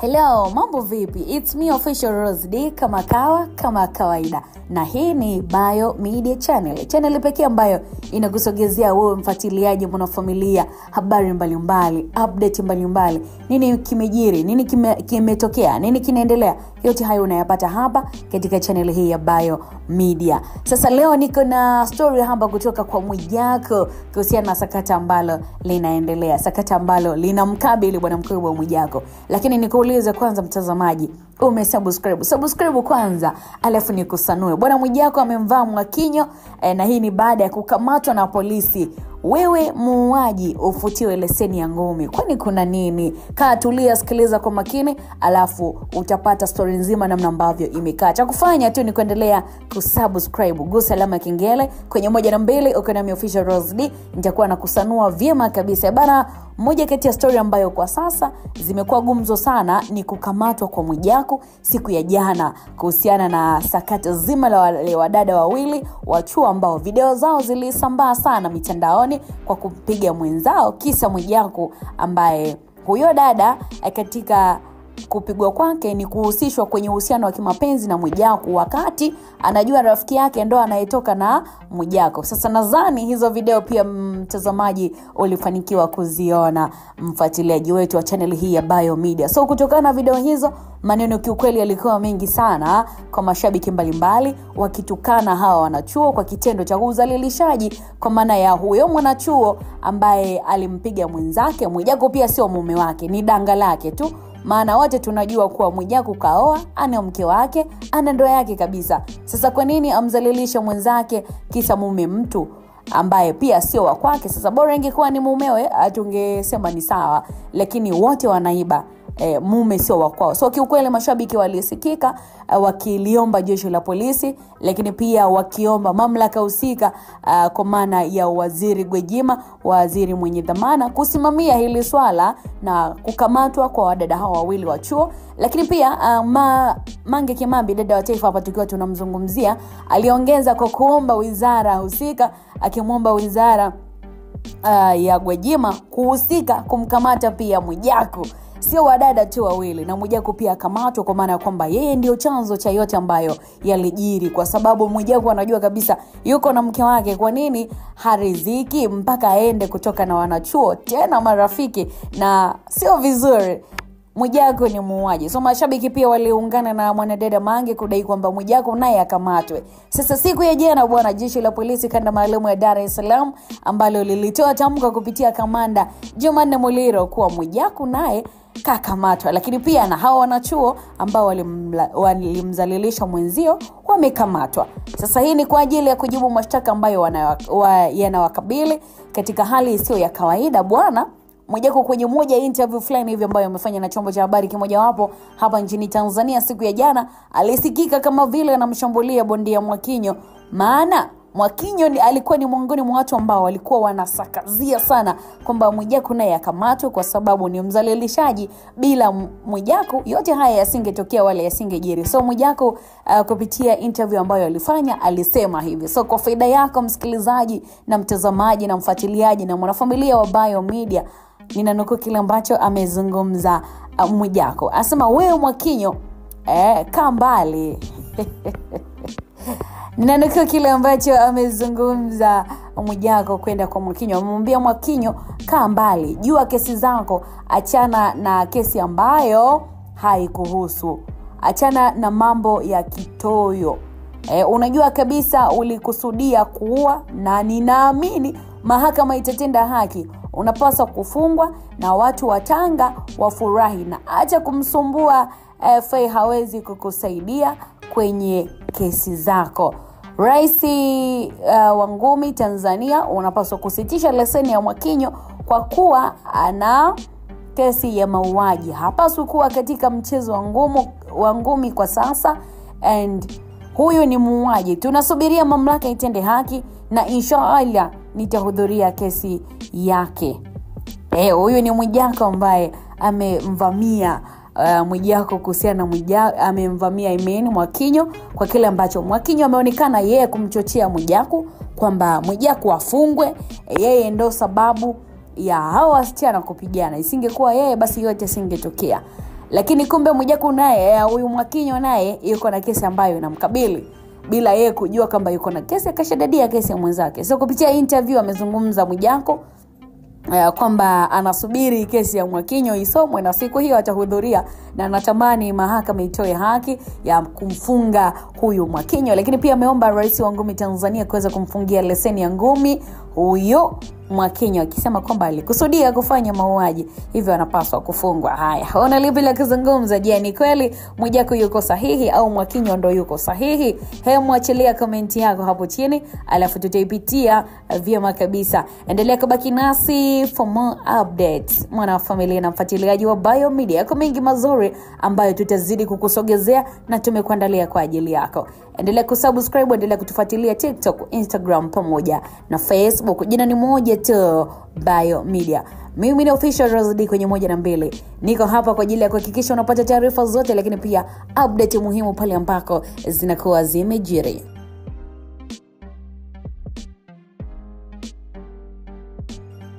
Hello, mambo vipi? It's me official Rose D kama kawaida. Na hii ni Bio Media Channel. Channel pekee ambayo inakusogezea wewe mfuatiliaji mwanafamilia habari mbalimbali, update mbalimbali. Nini kimejiri, nini kimetokea, nini kinaendelea. Yote hayo unayapata hapa katika channel hii ya Bio Media. Sasa leo niko na story hapa kutoka kwa Mwijaku kuhusiana na sakata ambalo linaendelea. Sakata ambalo linamkabili bwana mkubwa Mwijaku. Lakini nikuulize kwanza mtazamaji, subscribe kwanza alafu nikusanue. Bwana Mwijaku amemvaa Mwakinyo na hii ni baada ya kukamatwa na polisi. Wewe muuaji ufutiwe leseni ya ngumi. Kwani kuna nini? Kaa tulia, sikiliza kwa makini alafu utapata story nzima namna ambavyo imekaa. Cha kufanya tu ni kuendelea kusubscribe, gusa alama ya kengele kwenye 1 na 2 uko na mi official Rose D. Nitakuwa nakusanua vyema kabisa. Bana, moja kati ya story ambayo kwa sasa zimekuwa gumzo sana ni kukamatwa kwa Mwijaku siku ya jana kuhusiana na sakata zima la wale wadada wawili wa chuo ambao video zao zilisambaa sana mitandaoni kwa kupiga mwenzao, kisa Mwijaku ambaye huyo dada katika kupigwa kwake ni kuhusishwa kwenye uhusiano wa kimapenzi na Mwijaku, wakati anajua rafiki yake ndo anayetoka na Mwijaku. Sasa nadhani hizo video pia mtazamaji ulifanikiwa kuziona, mfuatiliaji wetu wa channel hii ya Bio Media. So kutokana na video hizo, maneno kiukweli yalikuwa mengi sana kwa mashabiki mbalimbali wakitukana hawa wanachuo kwa kitendo cha udhalilishaji, kwa maana ya huyo mwanachuo ambaye alimpiga mwenzake. Mwijaku pia sio mume wake, ni danga lake tu. Maana wote tunajua kuwa Mwijaku kaoa, ana mke wake, ana ndoa yake kabisa. Sasa kwa nini amzalilisha mwenzake kisa mume mtu ambaye pia sio wa kwake? Sasa bora ingekuwa ni mumewe tungesema ni sawa, lakini wote wanaiba mume sio wa kwao. So kiukweli mashabiki walisikika wakiliomba jeshi la polisi, lakini pia wakiomba mamlaka husika kwa maana ya Waziri Gwajima, waziri mwenye dhamana, kusimamia hili swala na kukamatwa kwa wadada hao wawili wa chuo. Lakini pia Mange Kimambi, dada wa taifa hapa tukiwa tunamzungumzia, aliongeza kwa kuomba wizara husika, akimwomba wizara ya Gwajima kuhusika kumkamata pia Mwijaku. Sio wadada tu wawili, na Mwijaku pia akamatwa, kwa maana kwamba yeye ndio chanzo cha yote ambayo yalijiri, kwa sababu Mwijaku anajua kabisa yuko na mke wake. Kwa nini hariziki mpaka aende kutoka na wanachuo tena marafiki? Na sio vizuri. Mwijaku ni muuaji. So mashabiki pia waliungana na mwanadada Mange kudai kwamba Mwijaku naye akamatwe. Sasa siku ya jana bwana, jeshi la polisi kanda maalum ya Dar es Salaam ambalo lilitoa tamko kupitia kamanda Jumanne Muliro kuwa Mwijaku naye kakamatwa, lakini pia na hao wanachuo ambao walimzalilisha mwenzio wamekamatwa. Sasa hii ni kwa ajili ya kujibu mashtaka ambayo yanawakabili katika hali isiyo ya kawaida. Bwana Mwijaku kwenye moja interview fulani hivi ambayo amefanya na chombo cha habari kimoja wapo hapa nchini Tanzania siku ya jana, alisikika kama vile anamshambulia bondia Mwakinyo. Maana Mwakinyo alikuwa ni miongoni mwa watu ambao walikuwa wanasakazia sana kwamba Mwijaku naye akamatwe kwa sababu ni mzalilishaji. Bila Mwijaku yote haya yasingetokea wala yasingejiri. So Mwijaku kupitia interview ambayo alifanya alisema hivi. So kwa faida yako msikilizaji na mtazamaji na mfuatiliaji na mwanafamilia wa Bio Media, ninanukuu kile ambacho amezungumza Mwijaku. Asema, wewe Mwakinyo kaa mbali. Ninanukuu kile ambacho amezungumza Mwijaku kwenda kwa Mwakinyo. Amemwambia Mwakinyo, kaa mbali, jua kesi zako, achana na kesi ambayo haikuhusu, achana na mambo ya kitoyo. Unajua kabisa ulikusudia kuua, na ninaamini mahakama itatenda haki. Unapaswa kufungwa na watu wa Tanga wafurahi, na acha kumsumbua Fai, hawezi kukusaidia kwenye kesi zako. Rais wa ngumi Tanzania unapaswa kusitisha leseni ya Mwakinyo kwa kuwa ana kesi ya mauaji. Hapaswi kuwa katika mchezo wa ngumi kwa sasa, and huyu ni muuaji. Tunasubiria mamlaka itende haki na inshallah nitahudhuria kesi yake. Huyu ni Mwijaku ambaye amemvamia Mwijaku kuhusiana na Mwijaku, amemvamia Mwakinyo kwa kile ambacho Mwakinyo ameonekana yeye kumchochea Mwijaku kwamba Mwijaku afungwe. Yeye ndo sababu ya hao wasichana kupigana. Isingekuwa yeye basi yote singetokea. Lakini kumbe Mwijaku naye, huyu Mwakinyo naye yuko na kesi ambayo inamkabili bila yeye kujua kwamba yuko na kesi, akashadadia kesi ya mwenzake. So kupitia interview amezungumza Mwijaku kwamba anasubiri kesi ya Mwakinyo isomwe na siku hiyo atahudhuria, na anatamani mahakama itoe haki ya kumfunga huyu Mwakinyo. Lakini pia ameomba rais wa ngumi Tanzania kuweza kumfungia leseni ya ngumi huyo Mwakinyo, akisema kwamba alikusudia kufanya mauaji, hivyo anapaswa kufungwa. Haya, ona lipi la kuzungumza? Je, ni kweli Mwijaku yuko sahihi au Mwakinyo ndo yuko sahihi? Hebu achilia comment yako hapo chini, alafu tutaipitia vyema kabisa. Endelea kubaki nasi for more updates, mwana familia na mfuatiliaji wa Bio Media. Kwa mengi mazuri ambayo tutazidi kukusogezea na tumekuandalia kwa ajili yako. Endelea kusubscribe, endelea kutufuatilia TikTok, Instagram pamoja na Facebook. Jina ni moja tu, Bio Media. Mimi ni Official Rose D kwenye 1 na 2. Niko hapa kwa ajili ya kuhakikisha unapata taarifa zote, lakini pia update muhimu pale ambako zinakuwa zimejiri.